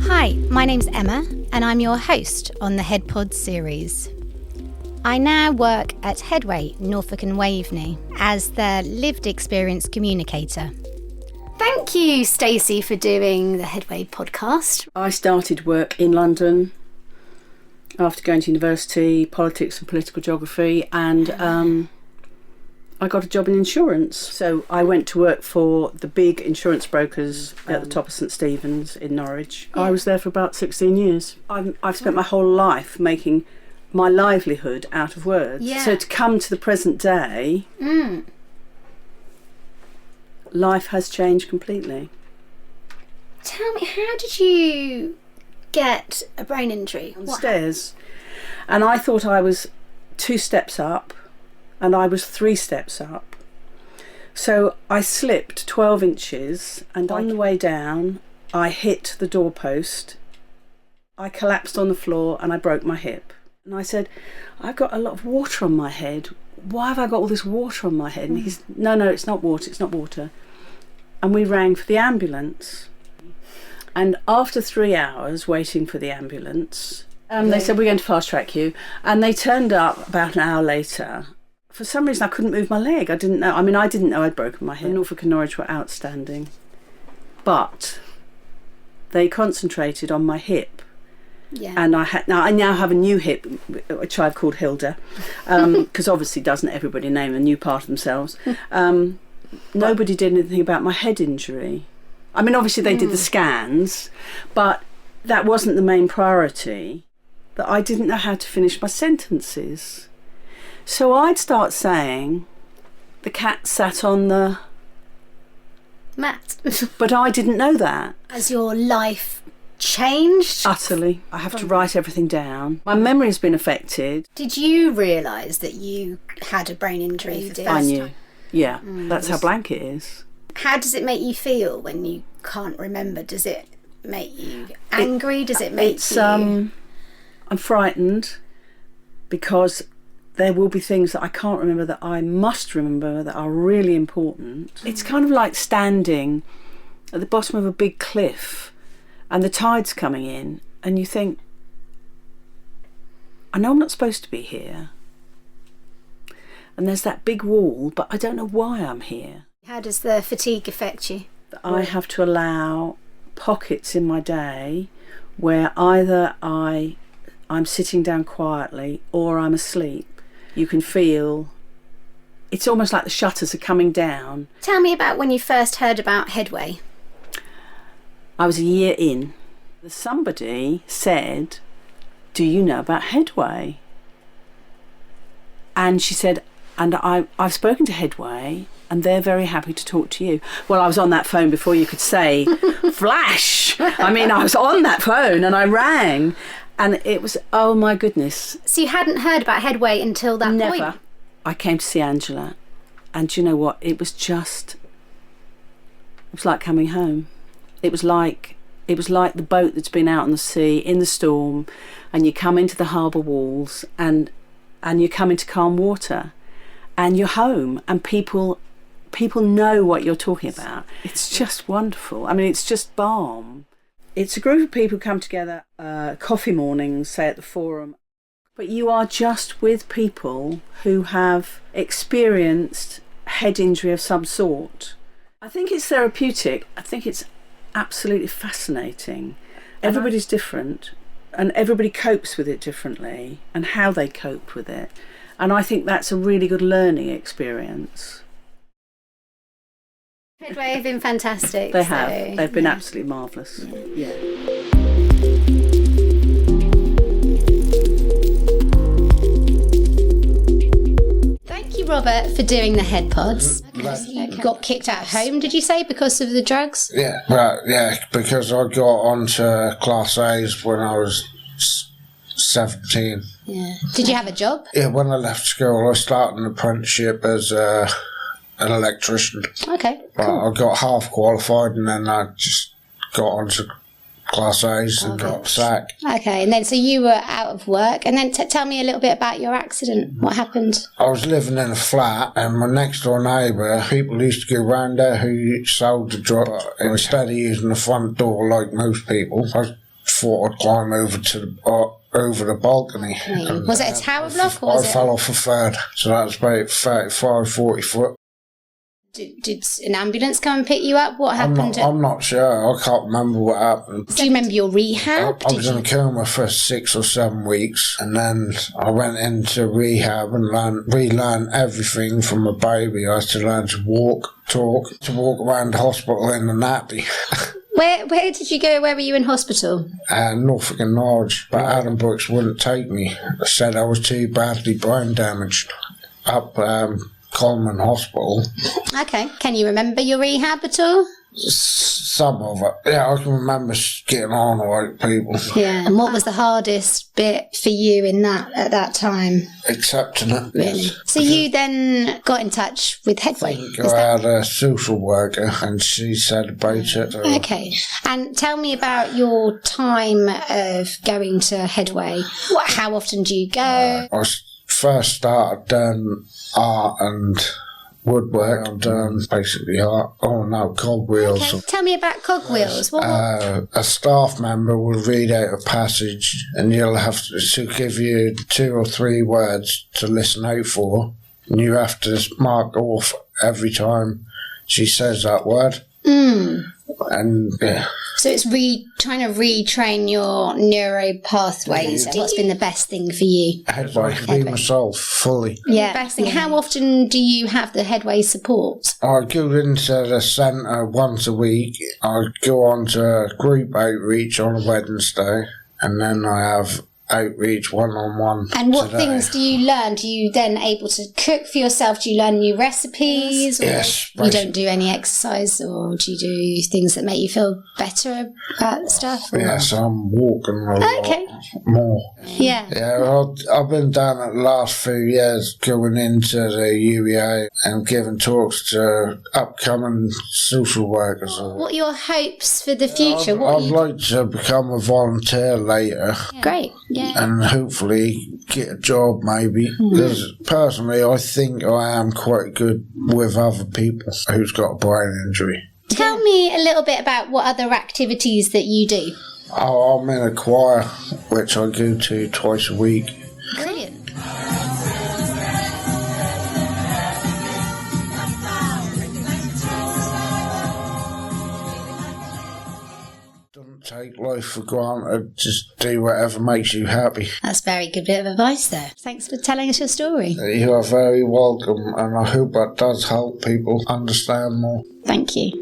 Hi, my name's Emma, and I'm your host on the Headpods series. I now work at Headway, Norfolk and Waveney, as the Lived Experience Communicator. Thank you, Stacey, for doing the Headway podcast. I started work in London after going to university, politics and political geography, and I got a job in insurance. So I went to work for the big insurance brokers at the top of St Stephen's in Norwich. Yeah. I was there for about 16 years. I've spent my whole life making my livelihood out of words. Yeah. So to come to the present day, life has changed completely. Tell me, how did you get a brain injury? On stairs. And I thought I was 2 steps up, and I was 3 steps up. So I slipped 12 inches, and on the way down, I hit the doorpost. I collapsed on the floor and I broke my hip. And I said, I've got a lot of water on my head. Why have I got all this water on my head? And he's, no, it's not water, it's not water. And we rang for the ambulance. And after 3 hours waiting for the ambulance, they said, we're going to fast track you. And they turned up about an hour later. For some reason, I couldn't move my leg. I didn't know. I didn't know I'd broken my hip. Norfolk and Norwich were outstanding. But they concentrated on my hip. Yeah. And I now have a new hip, which I've called Hilda, because obviously doesn't everybody name a new part of themselves. Nobody did anything about my head injury. Obviously they did the scans, but that wasn't the main priority. That I didn't know how to finish my sentences. So I'd start saying, the cat sat on the mat. But I didn't know that. Has your life changed? Utterly. I have to write everything down. My memory has been affected. Did you realise that you had a brain injury? I knew. Yeah, that's how blank it is. How does it make you feel when you can't remember? Does it make you angry? Does it make you... I'm frightened because there will be things that I can't remember that I must remember that are really important. It's kind of like standing at the bottom of a big cliff and the tide's coming in and you think, I know I'm not supposed to be here. And there's that big wall, but I don't know why I'm here. How does the fatigue affect you? I have to allow pockets in my day where either I'm sitting down quietly or I'm asleep. You can feel, it's almost like the shutters are coming down. Tell me about when you first heard about Headway. I was a year in. Somebody said, do you know about Headway? And she said, and I've spoken to Headway and they're very happy to talk to you. Well, I was on that phone before you could say flash. I was on that phone and I rang. And it was, oh my goodness. So you hadn't heard about Headway until that point? Never. I came to see Angela, and do you know what? It was like coming home. It was like the boat that's been out on the sea in the storm, and you come into the harbour walls, and you come into calm water, and you're home, and people know what you're talking about. It's just wonderful. It's just balm. It's a group of people come together, coffee mornings, say at the Forum, but you are just with people who have experienced head injury of some sort. I think it's therapeutic. I think it's absolutely fascinating. Everybody's different and everybody copes with it differently and how they cope with it. And I think that's a really good learning experience. Headway have been fantastic. They have. They've been absolutely marvellous. Yeah. Thank you, Robert, for doing the Headpods. You got kicked out of home, did you say, because of the drugs? Yeah, right. Yeah, because I got onto Class A's when I was 17. Yeah. Did you have a job? Yeah, when I left school, I started an apprenticeship as an electrician. Okay, cool. I got half qualified and then I just got onto Class A's and got sacked. Okay, and then so you were out of work, and then tell me a little bit about your accident. What happened? I was living in a flat, and my next door neighbour, people used to go round there who sold the drug. Instead of using the front door like most people, I thought I'd climb over the balcony. Was it a tower block? Or was I fell off a third, so that was about 35, 40 foot. Did an ambulance come and pick you up? What happened? I'm not sure. I can't remember what happened. Do you remember your rehab? I was in a coma for 6 or 7 weeks, and then I went into rehab and relearned everything from a baby. I had to learn to walk, talk, to walk around the hospital in a nappy. Where did you go? Where were you in hospital? Norfolk and Norwich, but Adam Brooks wouldn't take me. They said I was too badly brain damaged. Up Coleman Hospital. Okay. Can you remember your rehab at all? Some of it. Yeah, I can remember getting on with people. Yeah. And what was the hardest bit for you in that at that time? Accepting it. Really? Yes. So you then got in touch with Headway? I had a social worker and she said about it. Okay. And tell me about your time of going to Headway. How often do you go? I first started doing art and woodwork. I've done basically art. Oh no, cogwheels. Okay. Tell me about cogwheels. A staff member will read out a passage and you'll have to give you 2 or 3 words to listen out for. And you have to mark off every time she says that word. And yeah. So it's trying to retrain your neuro pathways. What's been the best thing for you? Headway. Be myself fully. Yeah. Best thing. How often do you have the Headway support? I go into the centre once a week. I go on to group outreach on a Wednesday, and then I have outreach one-on-one. And what today. things do you learn? Do you then able to cook for yourself? Do you learn new recipes? Or yes. You don't do any exercise, or do you do things that make you feel better about stuff? Or? Yes, I'm walking a lot more. Yeah. Yeah, I've been down it the last few years going into the UEA and giving talks to upcoming social workers. What are your hopes for the future? I'd like to become a volunteer later. Great. Yeah. And hopefully get a job maybe. Because personally I think I am quite good with other people who's got a brain injury. Tell me a little bit about what other activities that you do. Oh, I'm in a choir, which I go to twice a week. Brilliant. Don't take life for granted, just do whatever makes you happy. That's a very good bit of advice there. Thanks for telling us your story. You are very welcome, and I hope that does help people understand more. Thank you.